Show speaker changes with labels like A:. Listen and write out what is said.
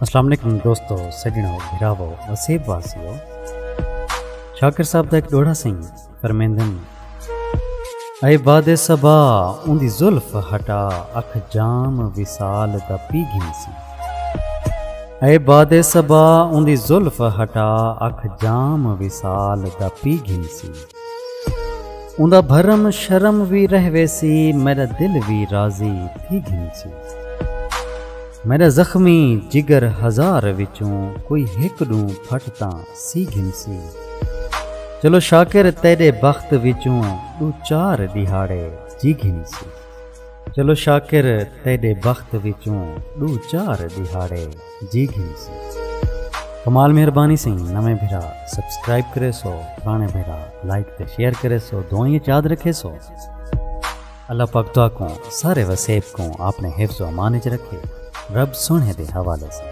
A: अस्सलाम वालेकुम दोस्तों, सजणो, भिरावो, वसीब वासियो। शाकिर साहब का एक डोड़ा सिंह फरमेंदन, ऐ बादे सबा उंदी जुल्फ हटा अख जाम विसाल दा पी घिनसी। ऐ बादे सबा उंदी जुल्फ हटा अख जाम विसाल दा पी घिनसी। उंदा भरम शर्म भी रहवेसी, मेरा दिल भी राजी थी घिनसी। मेरा जख्मी जिगर हजार विचों कोई हिक नूं फटता सी घिनसी। चलो शाकिर तेरे बख्त विचों दू चार दिहाड़े जी घिनसी। चलो शाकिर तेरे बख्त विचों दू चार दिहाड़े जी घिनसी। कमाल मेहरबानी से नवे भिरा सब्सक्राइब करे सो, पुराने भिरा लाइक ते शेयर करे सो, दुआएं याद रखे सो। अल्लाह पाक दुआ को सारे वसेब को आपने हिफ्ज़ व अमान च रखे, रब सोने दे हवाले से।